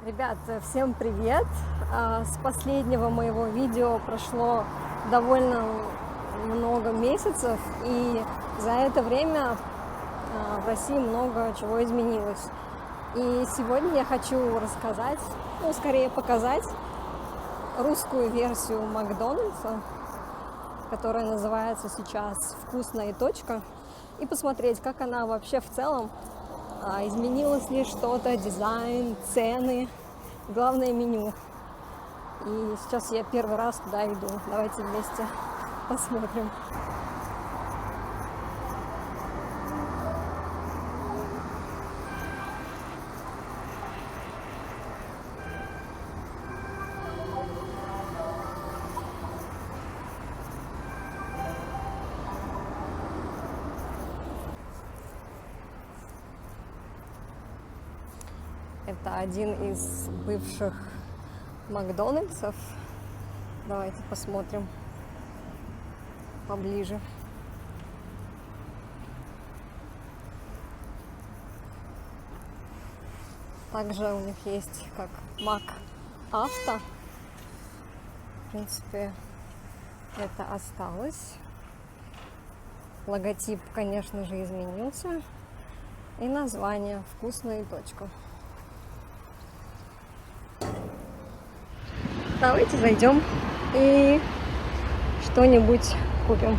Ребят, всем привет! С последнего моего видео прошло довольно много месяцев, и за это время в России много чего изменилось. И сегодня я хочу рассказать, скорее показать русскую версию Макдональдса, которая называется сейчас «Вкусная точка», и посмотреть, как она вообще в целом, изменилось ли что-то, дизайн, цены, главное меню. И сейчас я первый раз туда иду. Давайте вместе посмотрим. Это один из бывших Макдональдсов. Давайте посмотрим поближе. Также у них есть как Мак Авто. В принципе, это осталось. Логотип, конечно же, изменился. И название «Вкусная точка». Давайте зайдем и что-нибудь купим.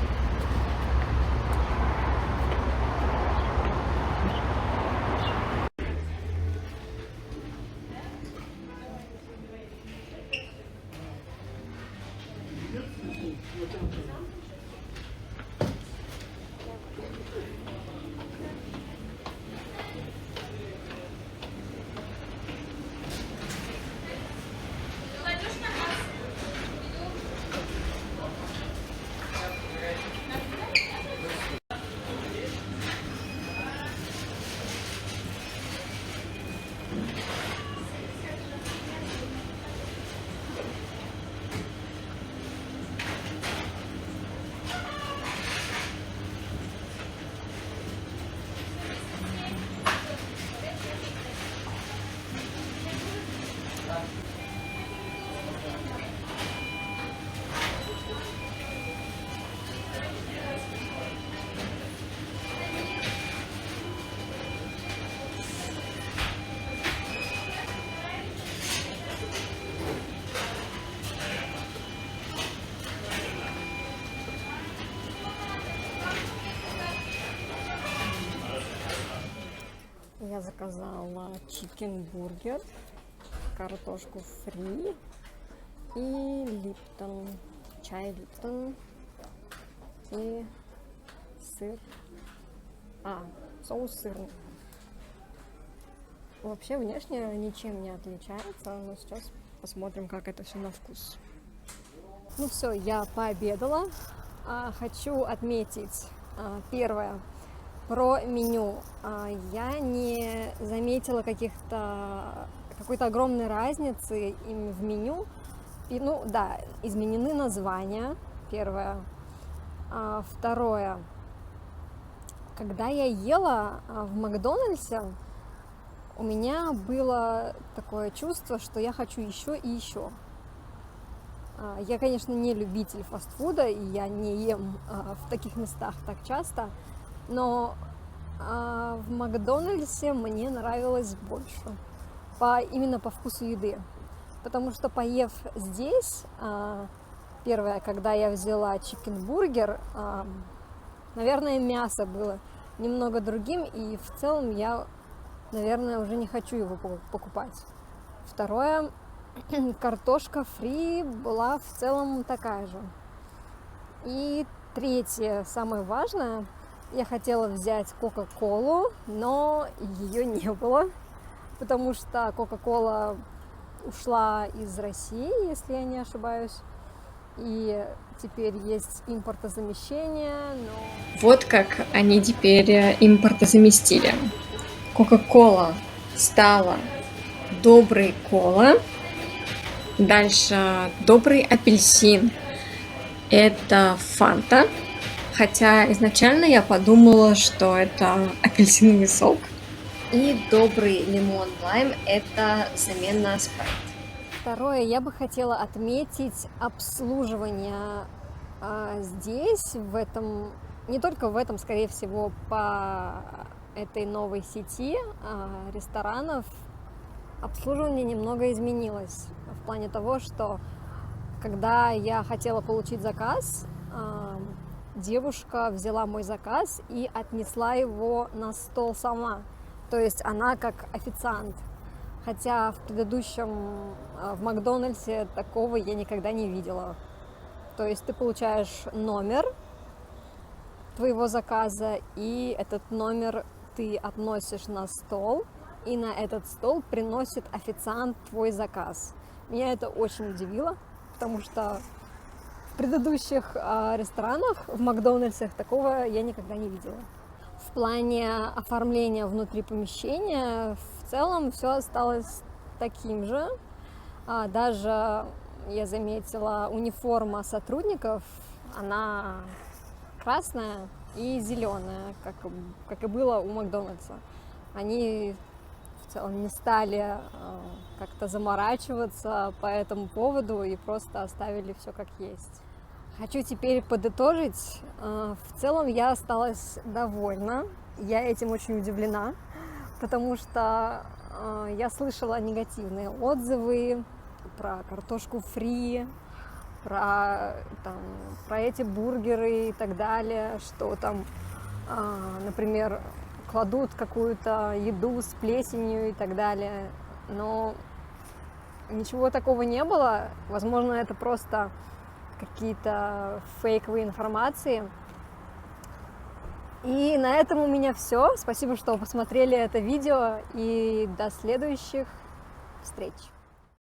Я заказала чикен-бургер, картошку фри и липтон, чай липтон и сыр, соус сырный. Вообще внешне ничем не отличается, но сейчас посмотрим, как это все на вкус. Ну все, я пообедала. Хочу отметить первое. Про меню. Я не заметила какой-то огромной разницы именно в меню. И, изменены названия, первое. Второе. Когда я ела в Макдональдсе, у меня было такое чувство, что я хочу еще и еще. Я, конечно, не любитель фастфуда, и я не ем в таких местах так часто. Но в Макдональдсе мне нравилось больше, именно по вкусу еды. Потому что, поев здесь, первое, когда я взяла чикен-бургер, наверное, мясо было немного другим, и в целом я, наверное, уже не хочу его покупать. Второе, картошка фри была в целом такая же. И третье, самое важное, я хотела взять Кока-Колу, но ее не было, потому что Кока-Кола ушла из России, если я не ошибаюсь, и теперь есть импортозамещение, но... Вот как они теперь импортозаместили. Кока-Кола стала добрый кола, дальше добрый апельсин, это фанта. Хотя изначально я подумала, что это апельсиновый сок. И добрый лимон лайм – это замена спрайт. Второе, я бы хотела отметить обслуживание здесь, в этом, не только в этом, скорее всего, по этой новой сети ресторанов, обслуживание немного изменилось. В плане того, что когда я хотела получить заказ, девушка взяла мой заказ и отнесла его на стол сама. То есть она как официант. Хотя в предыдущем, в Макдональдсе такого я никогда не видела. То есть ты получаешь номер твоего заказа, и этот номер ты относишь на стол, и на этот стол приносит официант твой заказ. Меня это очень удивило, потому что в предыдущих ресторанах, в Макдональдсах такого я никогда не видела. В плане оформления внутри помещения в целом все осталось таким же. Даже я заметила, униформа сотрудников, она красная и зеленая, как и было у Макдональдса. Они в целом не стали как-то заморачиваться по этому поводу и просто оставили все как есть. Хочу теперь подытожить. В целом я осталась довольна. Я этим очень удивлена, потому что я слышала негативные отзывы про картошку фри, про эти бургеры и так далее, что там, например, кладут какую-то еду с плесенью и так далее. Но ничего такого не было. Возможно, это просто какие-то фейковые информации. И на этом у меня все. Спасибо, что посмотрели это видео, и до следующих встреч.